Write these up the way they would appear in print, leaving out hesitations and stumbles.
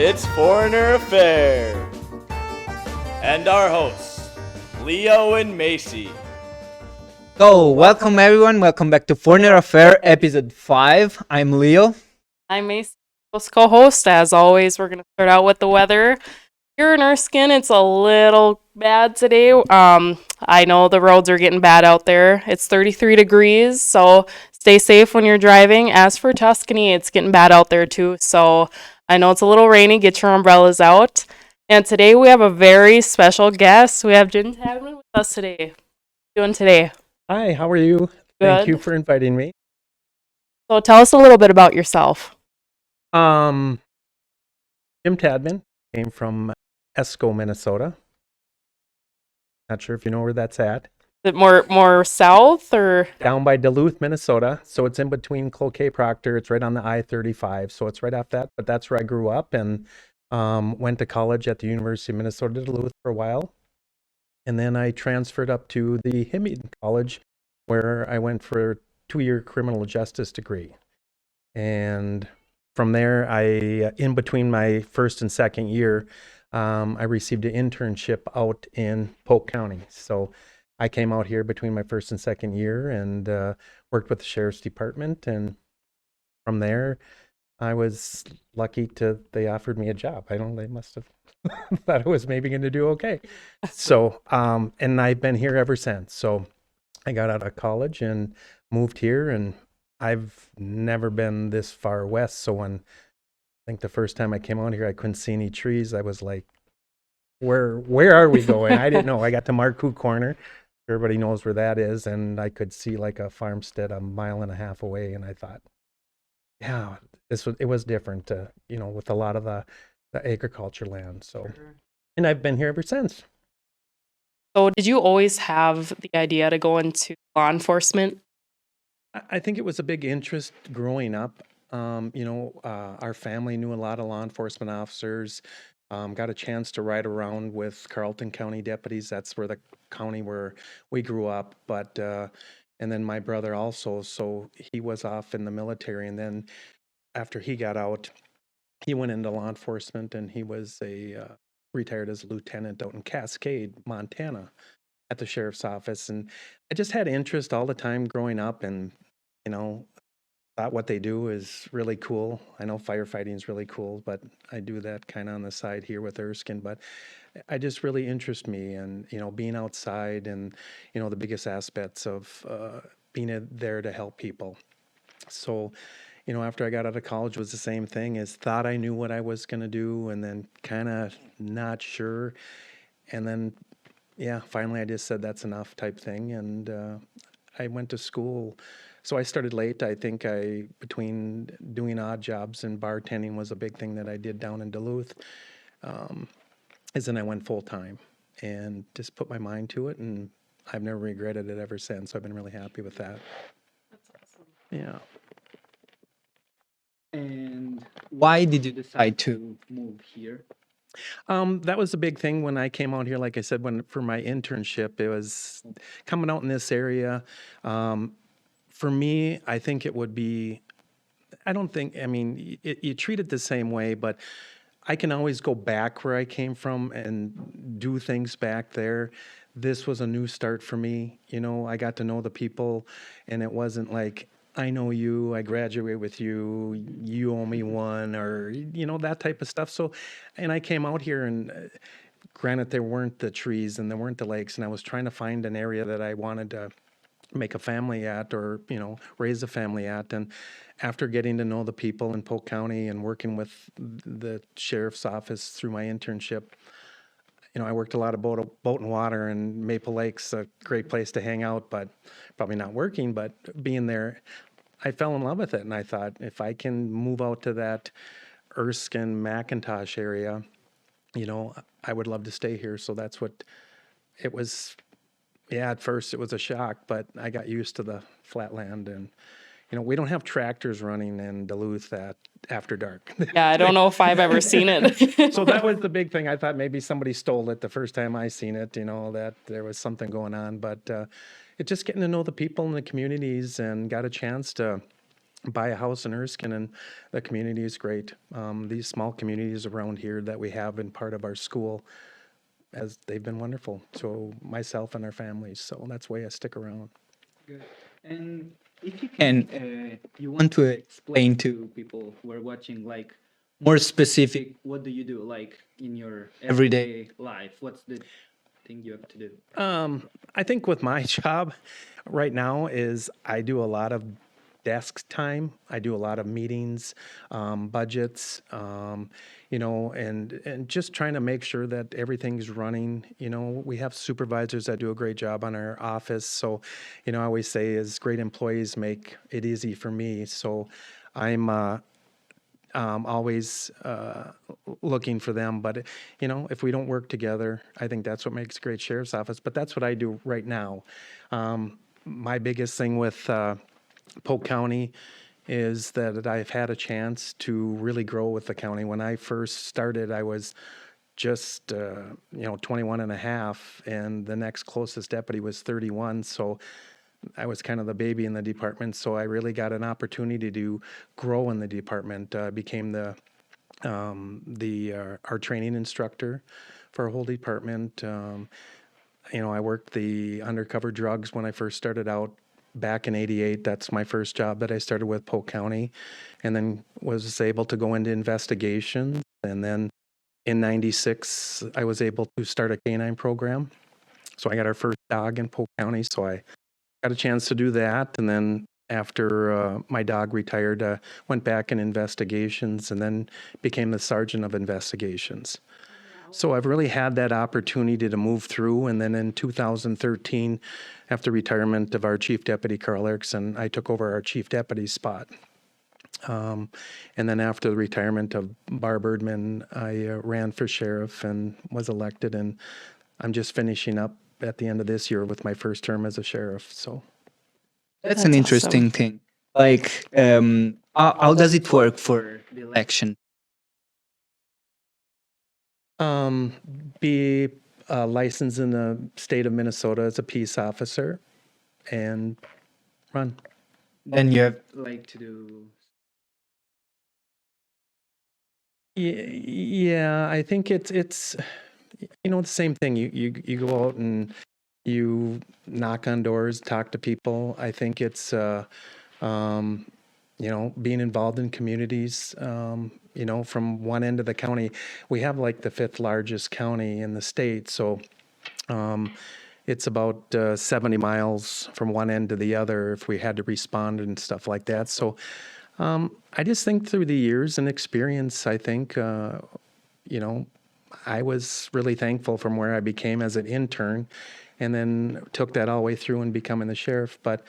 It's Foreigner Affair. And our hosts, Leo and Macy. So, welcome everyone. Welcome back to Foreigner Affair, episode 5. I'm Leo. I'm Macy, co-host. As always, we're going to start out with the weather. Here in Erskine, it's a little bad today. I know the roads are getting bad out there. It's 33 degrees, so stay safe when you're driving. As for Tuscany, it's getting bad out there too, so I know it's a little rainy. Get your umbrellas out. And today we have a very special guest. We have Jen Tadman with us today. How are you doing today? Hi, how are you? Thank you for inviting me. So tell us a little bit about yourself. Jim Tadman came from Esco, Minnesota. Not sure if you know where that's at. Is it more south or? Down by Duluth, Minnesota. So it's in between Cloquet Proctor. It's right on the I-35. So it's right off that. But that's where I grew up and went to college at the University of Minnesota Duluth for a while. And then I transferred up to the Hobbies College where I went for a 2-year criminal justice degree. And from there, in between my first and second year, I received an internship out in Polk County. So I came out here between my first and second year and worked with the Sheriff's Department. And from there, I was lucky they offered me a job. They must have thought I was maybe going to do okay. So, and I've been here ever since. So I got out of college and moved here, and I've never been this far west. So when I think the first time I came out here, I couldn't see any trees. I was like, where are we going? I didn't know. I got to Marcoux Corner. Everybody knows where that is. And I could see like a farmstead 1.5 miles away. And I thought, yeah, it was different, with a lot of the agriculture land. So, and I've been here ever since. So did you always have the idea to go into law enforcement? I think it was a big interest growing up. Our family knew a lot of law enforcement officers. Got a chance to ride around with Carleton County deputies. That's where the county where we grew up. But and then my brother also. So he was off in the military, and then after he got out, he went into law enforcement, and he was retired as a lieutenant out in Cascade, Montana, at the sheriff's office. And I just had interest all the time growing up, and thought what they do is really cool. I know firefighting is really cool, but I do that kind of on the side here with Erskine. But I just really interest me, and being outside, and the biggest aspects of being there to help people. So after I got out of college was the same thing, as thought I knew what I was going to do, and then kind of not sure. And then, yeah, finally I just said that's enough type thing. And I went to school. So I started late. I think between doing odd jobs and bartending was a big thing that I did down in Duluth, is then I went full time and just put my mind to it. And I've never regretted it ever since. So I've been really happy with that. That's awesome. Yeah. And why did you decide to move here? That was a big thing when I came out here. Like I said, for my internship, it was coming out in this area. For me, I think it would be, you treat it the same way, but I can always go back where I came from and do things back there. This was a new start for me. I got to know the people, and it wasn't like, I know you, I graduate with you, you owe me one, or, that type of stuff. So, and I came out here, and granted, there weren't the trees and there weren't the lakes, and I was trying to find an area that I wanted to make a family at, or, raise a family at. And after getting to know the people in Polk County and working with the sheriff's office through my internship, I worked a lot of boat and water, and Maple Lake's a great place to hang out, but probably not working, but being there, I fell in love with it. And I thought, if I can move out to that Erskine, McIntosh area, I would love to stay here. So that's what it was. Yeah, at first it was a shock, but I got used to the flat land, and we don't have tractors running in Duluth after dark. Yeah, I don't know if I've ever seen it. So that was the big thing. I thought maybe somebody stole it the first time I seen it, that there was something going on. But it's just getting to know the people in the communities, and got a chance to buy a house in Erskine, and the community is great. These small communities around here that we have in part of our school, as they've been wonderful. So myself and our families. So that's why I stick around. Good. And if you can, you want to explain to people who are watching, like more specific, what do you do, like in your everyday life? What's the thing you have to do? I think with my job right now is I do a lot of desk time. I do a lot of meetings, budgets, and just trying to make sure that everything's running. We have supervisors that do a great job on our office. So, I always say is great employees make it easy for me. So I'm always looking for them. But, if we don't work together, I think that's what makes a great sheriff's office. But that's what I do right now. My biggest thing with Polk County is that I've had a chance to really grow with the county. When I first started, I was just 21 and a half, and the next closest deputy was 31. So I was kind of the baby in the department. So I really got an opportunity to grow in the department. Became our training instructor for our whole department. I worked the undercover drugs when I first started out back in '88. That's my first job that I started with Polk County, and then was able to go into investigations. And then in '96, I was able to start a canine program. So I got our first dog in Polk County. So I got a chance to do that. And then after my dog retired, went back in investigations and then became the sergeant of investigations. So I've really had that opportunity to move through. And then in 2013, after retirement of our chief deputy, Carl Erickson, I took over our chief deputy spot. And then after the retirement of Barb Erdman, I ran for sheriff and was elected. And I'm just finishing up at the end of this year with my first term as a sheriff. So That's an interesting thing. Like, how does it work for the election? Be licensed in the state of Minnesota as a peace officer and run. Then you have like to do. Yeah, I think it's the same thing. You go out and you knock on doors, talk to people. I think it's being involved in communities. From one end of the county, we have like the 5th largest county in the state. So it's about 70 miles from one end to the other if we had to respond and stuff like that. So I just think through the years and experience, I think, I was really thankful from where I became as an intern and then took that all the way through and becoming the sheriff. But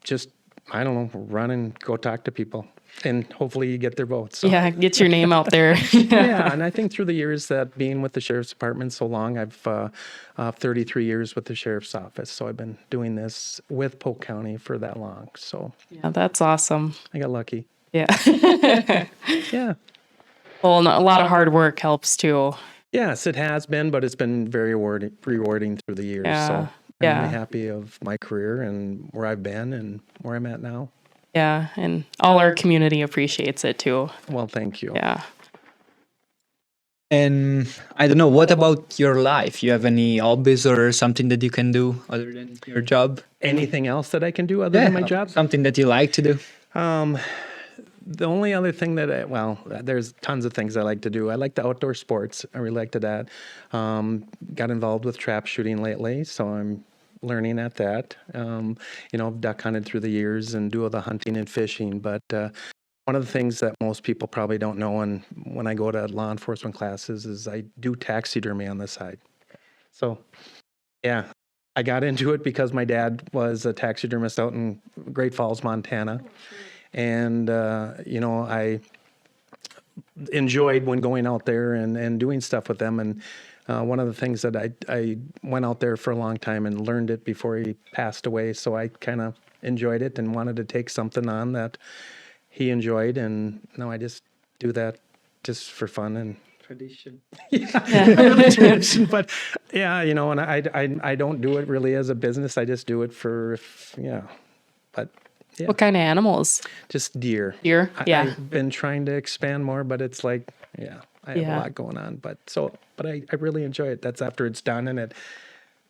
just, I don't know, run and go talk to people. And hopefully you get their votes. So. Yeah, get your name out there. Yeah, and I think through the years that being with the sheriff's department so long, I've 33 years with the sheriff's office. So I've been doing this with Polk County for that long. So Yeah, that's awesome. I got lucky. Yeah. Yeah. Well, and a lot of hard work helps too. Yes, it has been, but it's been very rewarding through the years. Yeah. So I'm Yeah. really happy of my career and where I've been and where I'm at now. Yeah, and all our community appreciates it too. Well, thank you. Yeah. And I don't know, what about your life? You have any hobbies or something that you can do other than your job? Anything else that I can do other than my job? Something that you like to do? The only other thing there's tons of things I like to do. I like the outdoor sports. I really like to that. Got involved with trap shooting lately, so I'm learning at that. I've duck hunted through the years and do all the hunting and fishing. But one of the things that most people probably don't know, and when I go to law enforcement classes, is I do taxidermy on the side. So, yeah, I got into it because my dad was a taxidermist out in Great Falls, Montana. And, I enjoyed when going out there and doing stuff with them. And one of the things that I went out there for a long time and learned it before he passed away. So I kind of enjoyed it and wanted to take something on that he enjoyed. And I just do that just for fun and Tradition. tradition. But yeah, and I don't do it really as a business. I just do it but Yeah. What kind of animals? Just deer. Deer? Yeah. I've been trying to expand more, but it's like, yeah, I have a Yeah. lot going on. But I really enjoy it. That's after it's done and it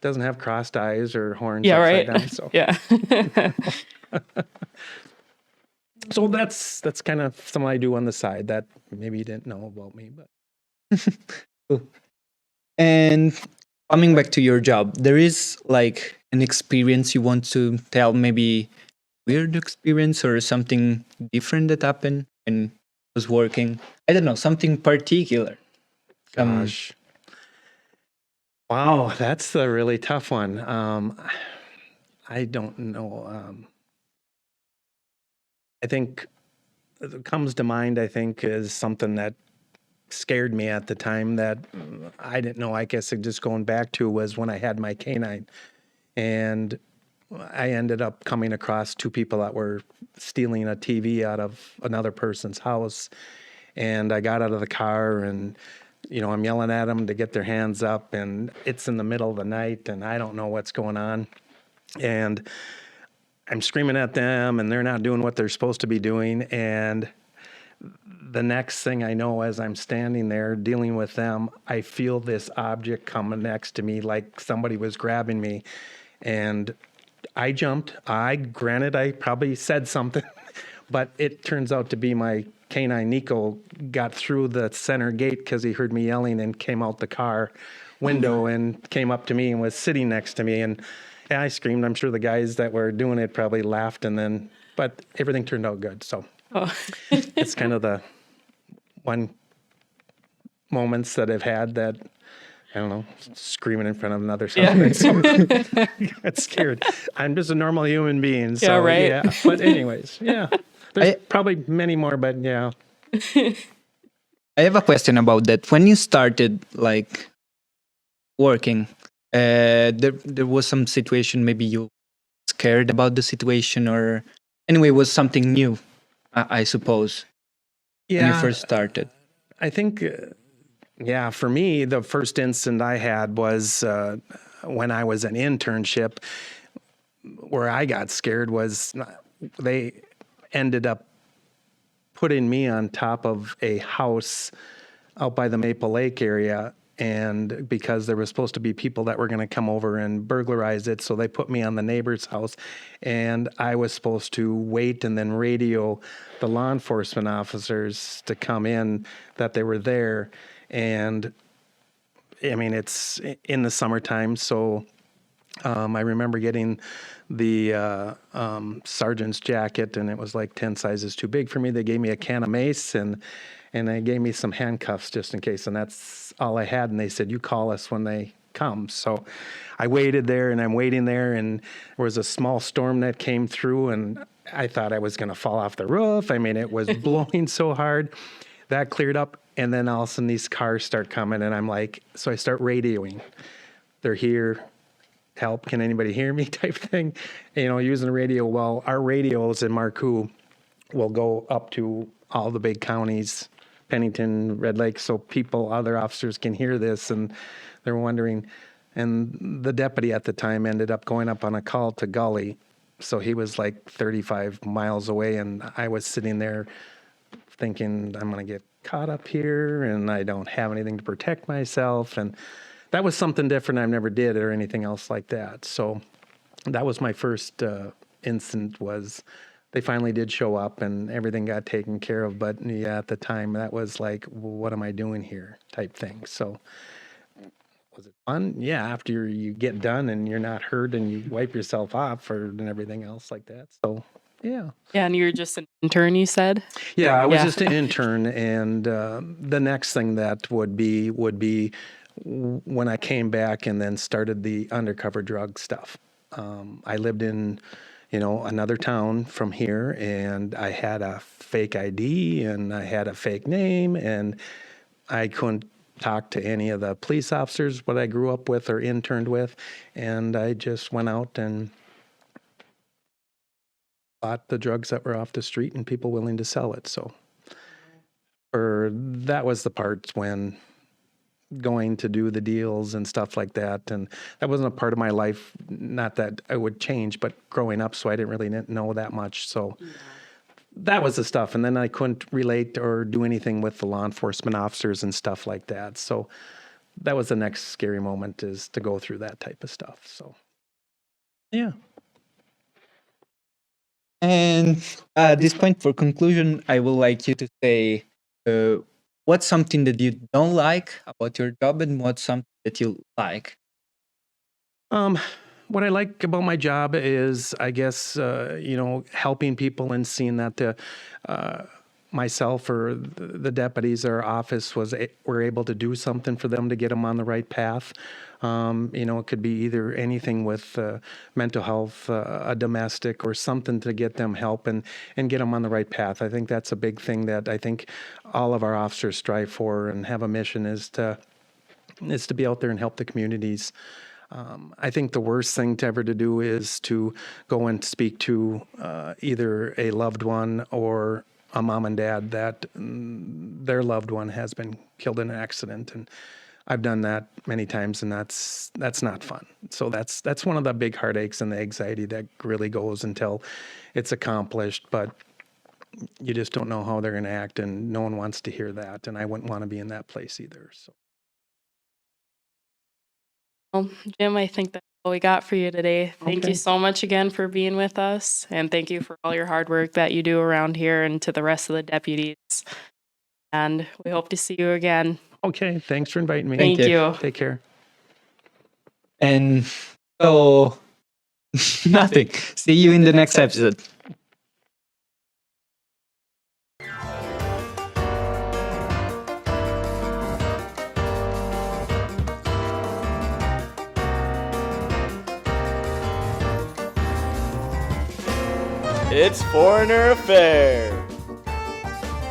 doesn't have crossed eyes or horns Yeah, upside right. down. So Yeah. so that's kind of something I do on the side that maybe you didn't know about me, but And coming back to your job, there is like an experience you want to tell, maybe weird experience or something different that happened when I was working. I don't know, something particular. gosh. Wow, that's a really tough one. I don't know. I think that comes to mind, I think, is something that scared me at the time that I didn't know. I guess just going back to was when I had my canine, and I ended up coming across two people that were stealing a TV out of another person's house. And I got out of the car and, I'm yelling at them to get their hands up, and it's in the middle of the night and I don't know what's going on. And I'm screaming at them and they're not doing what they're supposed to be doing. And the next thing I know, as I'm standing there dealing with them, I feel this object coming next to me like somebody was grabbing me. And I jumped. Granted, I probably said something, but it turns out to be my canine Nico got through the center gate because he heard me yelling and came out the car window and came up to me and was sitting next to me. And I screamed. I'm sure the guys that were doing it probably laughed, but everything turned out good. So it's kind of the one moments that I've had that, I don't know, screaming in front of another suspect. So I got scared. I'm just a normal human being. So, Yeah, right. Yeah. But anyways, yeah. There's I- probably many more, but yeah. I have a question about that. When you started like working, there was some situation, maybe you scared about the situation, or anyway, it was something new, I suppose, when you first started. I think, for me, the first incident I had was when I was an internship. Where I got scared was they ended up putting me on top of a house out by the Maple Lake area. And because there was supposed to be people that were going to come over and burglarize it, so they put me on the neighbor's house, and I was supposed to wait and then radio the law enforcement officers to come in that they were there. And I mean, it's in the summertime, so I remember getting the sergeant's jacket, and it was like 10 sizes too big for me. They gave me a can of mace, and they gave me some handcuffs just in case, and that's all I had. And they said, "You call us when they come." So I waited there, and I'm waiting there, and there was a small storm that came through, and I thought I was going to fall off the roof. I mean, it was blowing so hard. That cleared up, and then all of a sudden these cars start coming, and I'm like, so I start radioing. They're here. Help, can anybody hear me type thing, using the radio. Well, our radios in Marcoux will go up to all the big counties, Pennington, Red Lake, so other officers can hear this, and they're wondering. And the deputy at the time ended up going up on a call to Gully, so he was like 35 miles away, and I was sitting there thinking, I'm going to get caught up here, and I don't have anything to protect myself, and that was something different. I've never did or anything else like that. So that was my first incident. Was they finally did show up and everything got taken care of. But yeah, at the time that was like, well, what am I doing here type thing. So was it fun? Yeah. After you get done and you're not hurt and you wipe yourself off and everything else like that. So yeah. Yeah, and you were just an intern, you said? Yeah, I was Yeah. just an intern, and the next thing that would be when I came back and then started the undercover drug stuff. I lived in, another town from here, and I had a fake ID and I had a fake name, and I couldn't talk to any of the police officers what I grew up with or interned with, and I just went out and bought the drugs that were off the street and people willing to sell it. So, that was the part when going to do the deals and stuff like that. And that wasn't a part of my life. Not that I would change, but growing up, so I didn't really know that much. So that was the stuff. And then I couldn't relate or do anything with the law enforcement officers and stuff like that. So that was the next scary moment, is to go through that type of stuff. So, yeah. And at this point, for conclusion, I would like you to say what's something that you don't like about your job and what's something that you like. What I like about my job is, I guess, helping people and seeing that myself or the deputies or office were able to do something for them to get them on the right path. It could be either anything with mental health, a domestic, or something to get them help and get them on the right path. I think that's a big thing that I think all of our officers strive for and have a mission, is to be out there and help the communities. I think the worst thing to ever to do is to go and speak to either a loved one or a mom and dad that their loved one has been killed in an accident. And I've done that many times, and that's not fun. So that's one of the big heartaches and the anxiety that really goes until it's accomplished. But you just don't know how they're going to act, and no one wants to hear that. And I wouldn't want to be in that place either. So. Well, Jim, I think that's all we got for you today. Thank Okay. you so much again for being with us, and thank you for all your hard work that you do around here, and to the rest of the deputies. And we hope to see you again. Okay, thanks for inviting me. Thank you. Take care. And so, nothing. See you in the next episode. It's Foreigner Affair.